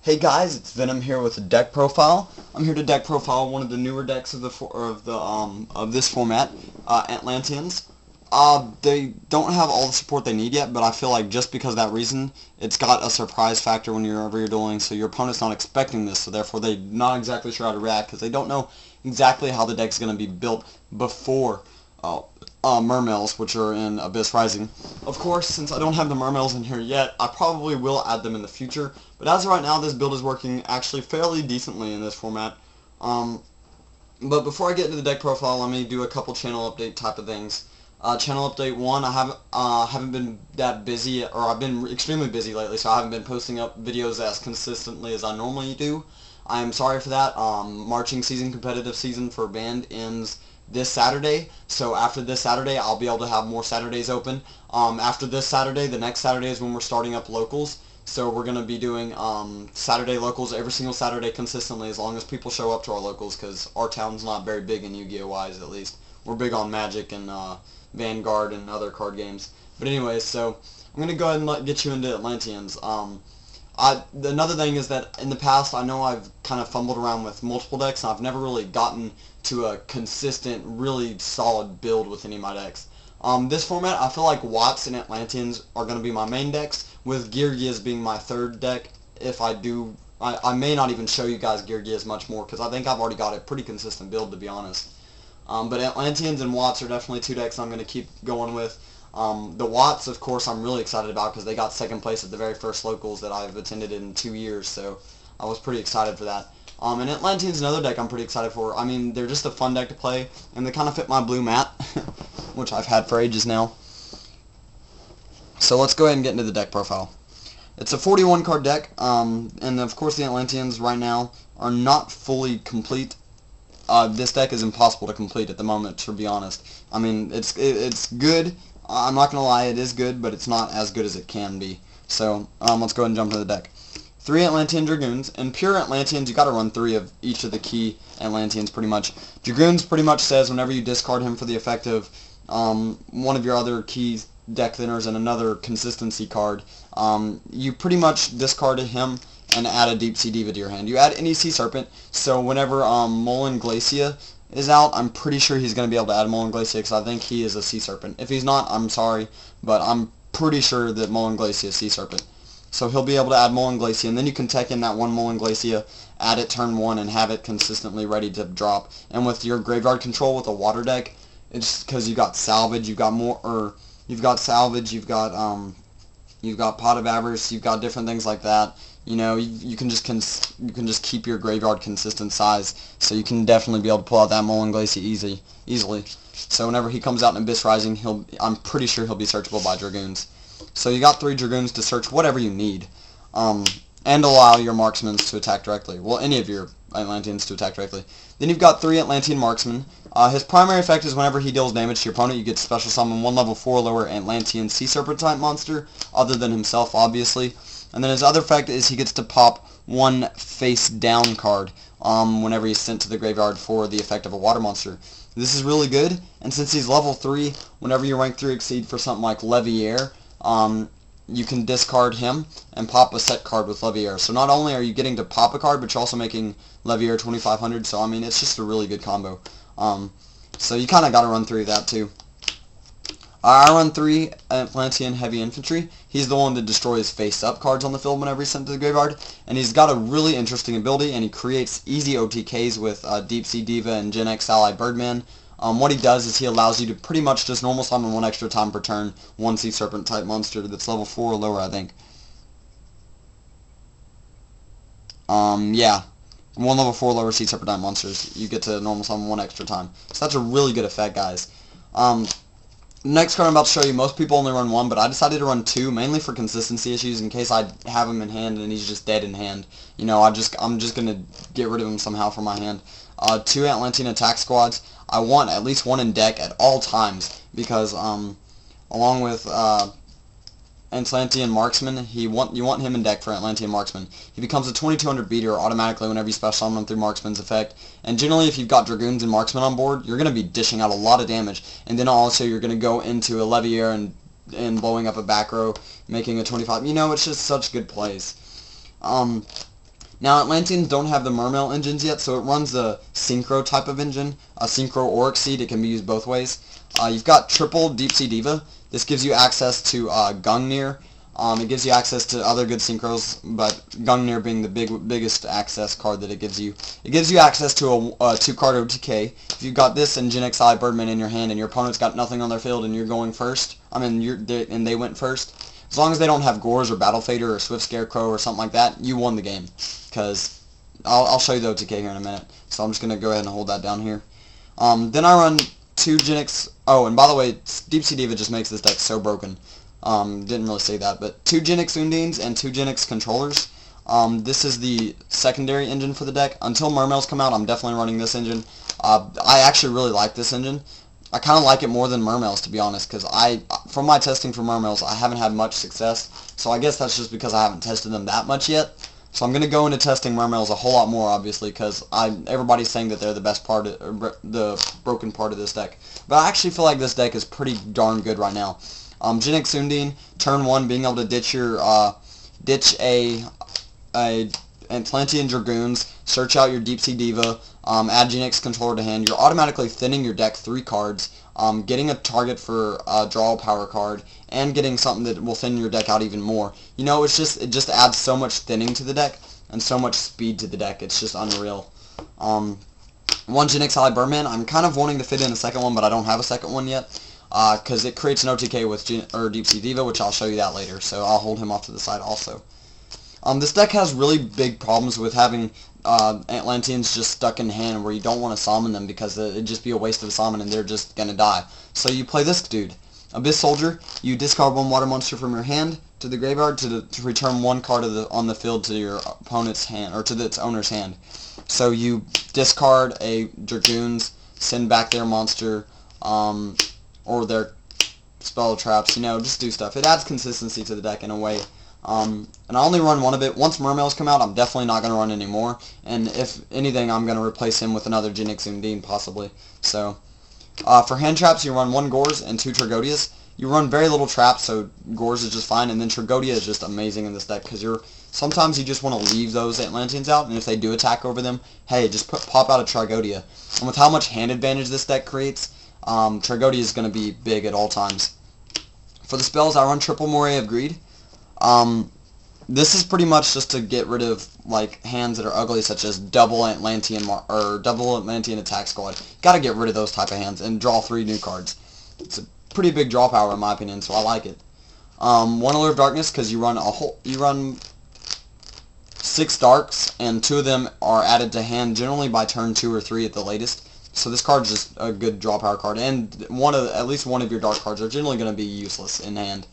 Hey guys, it's Venom here with a deck profile. I'm here to deck profile one of the newer decks of this format, Atlanteans. They don't have all the support they need yet, but I feel like just because of that reason, it's got a surprise factor whenever you're dueling, so your opponent's not expecting this, so therefore they're not exactly sure how to react because they don't know exactly how the deck's going to be built before Mermails, which are in Abyss Rising. Of course, since I don't have the Mermails in here yet, I probably will add them in the future, but as of right now, this build is working actually fairly decently in this format. But before I get into the deck profile, let me do a couple channel update type of things. Channel update 1, I haven't been that busy, or I've been extremely busy lately, so I haven't been posting up videos as consistently as I normally do. I am sorry for that. Marching season, competitive season for band ends this Saturday, so after this Saturday I'll be able to have more Saturdays open. After this Saturday, the next Saturday is when we're starting up locals, so we're going to be doing Saturday locals every single Saturday consistently as long as people show up to our locals, because our town's not very big in Yu-Gi-Oh! Wise, at least. We're big on Magic and Vanguard and other card games. But anyways, so I'm going to go ahead and get you into Atlanteans. Another thing is that in the past, I know I've kind of fumbled around with multiple decks, and I've never really gotten to a consistent, really solid build with any of my decks. This format, I feel like Watts and Atlanteans are going to be my main decks, with Gear Gears being my third deck. If I do, I may not even show you guys Gear Gears much more, because I think I've already got a pretty consistent build, to be honest. But Atlanteans and Watts are definitely two decks I'm going to keep going with. The Watts, of course, I'm really excited about because they got second place at the very first locals that I've attended in 2 years, so I was pretty excited for that. And Atlantean's another deck I'm pretty excited for. I mean, they're just a fun deck to play, and they kind of fit my blue mat, which I've had for ages now. So let's go ahead and get into the deck profile. It's a 41 card deck, and of course the Atlanteans right now are not fully complete. This deck is impossible to complete at the moment, to be honest. I mean, it's good. I'm not going to lie, it is good, but it's not as good as it can be. So, let's go ahead and jump into the deck. 3 Atlantean Dragoons. In pure Atlanteans, you got to run 3 of each of the key Atlanteans, pretty much. Dragoons pretty much says whenever you discard him for the effect of one of your other key deck thinners and another consistency card, you pretty much discarded him and add a Deep Sea Diva to your hand. You add any Sea Serpent, so whenever Mullen Glacia is out, I'm pretty sure he's going to be able to add Mullen Glacia, because I think he is a Sea Serpent. If he's not, I'm sorry, but I'm pretty sure that Mullen Glacia is Sea Serpent. So he'll be able to add Mullen Glacia, and then you can tech in that one Mullen Glacia, add it turn 1, and have it consistently ready to drop. And with your graveyard control with a water deck, it's because you got salvage, you've got more, or you've got salvage, you've got pot of avarice, you've got different things like that. You know, you can just keep your graveyard consistent size, so you can definitely be able to pull out that Mullen Glacia easily. So whenever he comes out in Abyss Rising, I'm pretty sure he'll be searchable by Dragoons. So you got 3 Dragoons to search whatever you need, and allow your marksmen to attack directly. Well, any of your Atlanteans to attack directly. Then you've got 3 Atlantean marksmen. His primary effect is whenever he deals damage to your opponent, you get to special summon 1 level 4 lower Atlantean Sea Serpent type monster, other than himself, obviously. And then his other effect is he gets to pop 1 face down card whenever he's sent to the graveyard for the effect of a water monster. This is really good, and since he's level 3, whenever you rank 3 exceed for something like Leviair, you can discard him and pop a set card with Leviair. So not only are you getting to pop a card, but you're also making Leviair 2500, so I mean, it's just a really good combo. So you kind of got to run 3 of that too. I run 3 Atlantean Heavy Infantry. He's the one that destroys face-up cards on the field whenever he's sent to the graveyard. And he's got a really interesting ability, and he creates easy OTKs with Deep Sea Diva and Gen X Ally Birdman. What he does is he allows you to pretty much just normal summon 1 extra time per turn, 1 Sea Serpent type monster that's level 4 or lower, I think. Yeah. 1 level 4 lower Sea Serpent type monsters. You get to normal summon 1 extra time. So that's a really good effect, guys. Next card I'm about to show you, most people only run 1, but I decided to run 2, mainly for consistency issues, in case I have him in hand and he's just dead in hand. You know, I'm just going to get rid of him somehow from my hand. 2 Atlantean attack squads. I want at least 1 in deck at all times, because along with Atlantean Marksman, you want him in deck for Atlantean Marksman. He becomes a 2200 beater automatically whenever you special summon him through Marksman's effect. And generally, if you've got Dragoons and Marksman on board, you're going to be dishing out a lot of damage. And then also, you're going to go into a Leviair and blowing up a back row, making a 25. You know, it's just such good plays. Now, Atlanteans don't have the Mermail engines yet, so it runs the Synchro type of engine, a Synchro or Exceed. It can be used both ways. You've got triple Deep Sea Diva. This gives you access to Gungnir. It gives you access to other good synchros, but Gungnir being the biggest access card that it gives you. It gives you access to a 2-card OTK. If you've got this and GenXI Birdman in your hand and your opponent's got nothing on their field and you're going first, and they went first, as long as they don't have Gores or Battle Fader or Swift Scarecrow or something like that, you won the game. Because I'll show you the OTK here in a minute. So I'm just going to go ahead and hold that down here. Then I run 2 Genix... Oh, and by the way, Deep Sea Diva just makes this deck so broken. Didn't really say that, but 2 Genix Undines and 2 Genix Controllers. This is the secondary engine for the deck. Until Mermails come out, I'm definitely running this engine. I actually really like this engine. I kind of like it more than Mermails, to be honest, because from my testing for Mermails, I haven't had much success. So I guess that's just because I haven't tested them that much yet. So I'm going to go into testing Mermails a whole lot more, obviously, because everybody's saying that they're the best part, the broken part of this deck. But I actually feel like this deck is pretty darn good right now. Genix Undine, turn 1, being able to ditch a Atlantean Dragoons, search out your Deep Sea Diva, add Genix Controller to hand. You're automatically thinning your deck 3 cards, getting a target for draw a power card, and getting something that will thin your deck out even more. You know, it just adds so much thinning to the deck and so much speed to the deck. It's just unreal. 1 GenXI Birdman. I'm kind of wanting to fit in a second one, but I don't have a second one yet. Because it creates an OTK with Deep Sea Diva, which I'll show you that later, so I'll hold him off to the side also. This deck has really big problems with having Atlanteans just stuck in hand where you don't want to summon them because it'd just be a waste of a summon and they're just going to die. So you play this dude. Abyss Soldier, you discard 1 water monster from your hand to the graveyard to return 1 card on the field to your opponent's hand, or to its owner's hand. So you discard a Dragoons, send back their monster, or their spell traps, you know, just do stuff. It adds consistency to the deck in a way. And I only run 1 of it. Once Mermails come out, I'm definitely not going to run any more. And if anything, I'm going to replace him with another Genix Undine, possibly. So, for hand traps, you run 1 Gores and 2 Tragodias. You run very little traps, so Gores is just fine. And then Tragodia is just amazing in this deck, because sometimes you just want to leave those Atlanteans out, and if they do attack over them, hey, just pop out a Tragodia. And with how much hand advantage this deck creates, Tragodia is going to be big at all times. For the spells, I run triple Moray of Greed. This is pretty much just to get rid of like hands that are ugly, such as double Atlantean attack squad. Got to get rid of those type of hands and draw 3 new cards. It's a pretty big draw power in my opinion, so I like it. 1 Allure of Darkness, because you run 6 darks, and 2 of them are added to hand generally by turn 2 or 3 at the latest. So this card is just a good draw power card, and at least one of your dark cards are generally going to be useless in hand.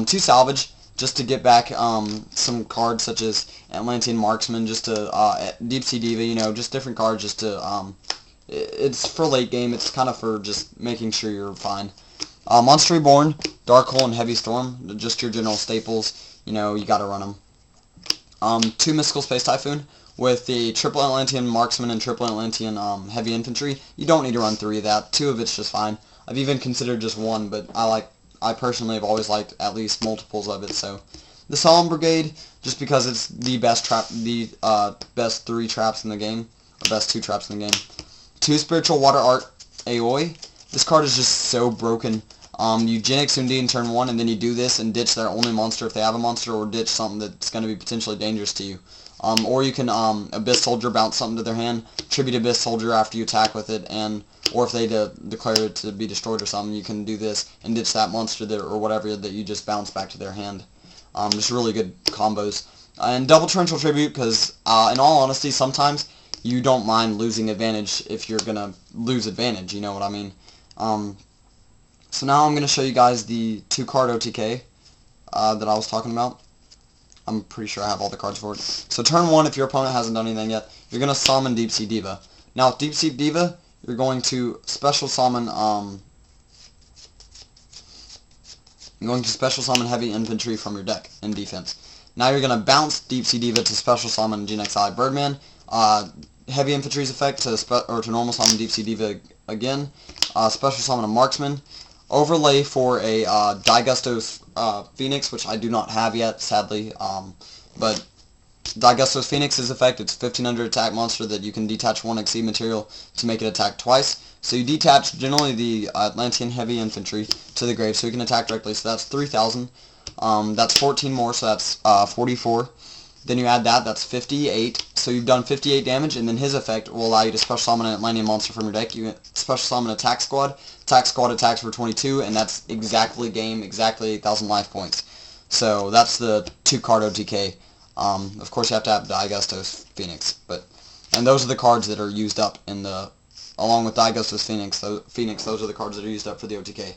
2 Salvage, just to get back some cards such as Atlantean Marksman, just to Deep Sea Diva, you know, just different cards just to it's for late game. It's kind of for just making sure you're fine. Monster Reborn, Dark Hole, and Heavy Storm, just your general staples. You know, you got to run them. 2 Mystical Space Typhoon. With the triple Atlantean Marksman and triple Atlantean Heavy Infantry, you don't need to run 3 of that. 2 of it's just fine. I've even considered just 1, but I personally have always liked at least multiples of it. So the Solemn Brigade, just because it's the best best 3 traps in the game, or best 2 traps in the game. 2 Spiritual Water Art Aoi. This card is just so broken. You Genix Undine turn 1, and then you do this and ditch their only monster if they have a monster, or ditch something that's going to be potentially dangerous to you. Or you can Abyss Soldier, bounce something to their hand, tribute Abyss Soldier after you attack with it, or if they declare it to be destroyed or something, you can do this and ditch that monster there, or whatever that you just bounce back to their hand. Just really good combos. And double Torrential Tribute, because in all honesty, sometimes you don't mind losing advantage if you're going to lose advantage, you know what I mean? So now I'm going to show you guys the 2-card OTK that I was talking about. I'm pretty sure I have all the cards for it. So turn 1, if your opponent hasn't done anything yet, you're going to summon Deep Sea Diva. Now with Deep Sea Diva, you're going to special summon Heavy Infantry from your deck in defense. Now you're going to bounce Deep Sea Diva to special summon GenXI Birdman. Heavy Infantry's effect to normal summon Deep Sea Diva again. Special summon a Marksman. Overlay for a Daigusto's Phoenix, which I do not have yet, sadly, but Daigustos Phoenix's effect, it's 1500 attack monster that you can detach one Exceed material to make it attack twice. So you detach generally the Atlantean heavy infantry to the grave so you can attack directly, so that's 3000. That's 14 more, so that's 44. Then you add that, that's 58. So you've done 58 damage, and then his effect will allow you to special summon an Atlantean monster from your deck. You special summon Attack Squad. Attack Squad attacks for 22, and that's exactly game, exactly 8,000 life points. So that's the 2-card OTK. Of course you have to have Daigustos Phoenix, and those are the cards that are used up in the, along with Daigustos Phoenix, those are the cards that are used up for the OTK.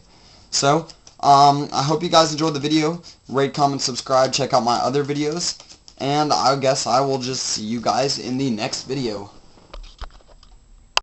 So, I hope you guys enjoyed the video. Rate, comment, subscribe, check out my other videos, and I guess I will just see you guys in the next video.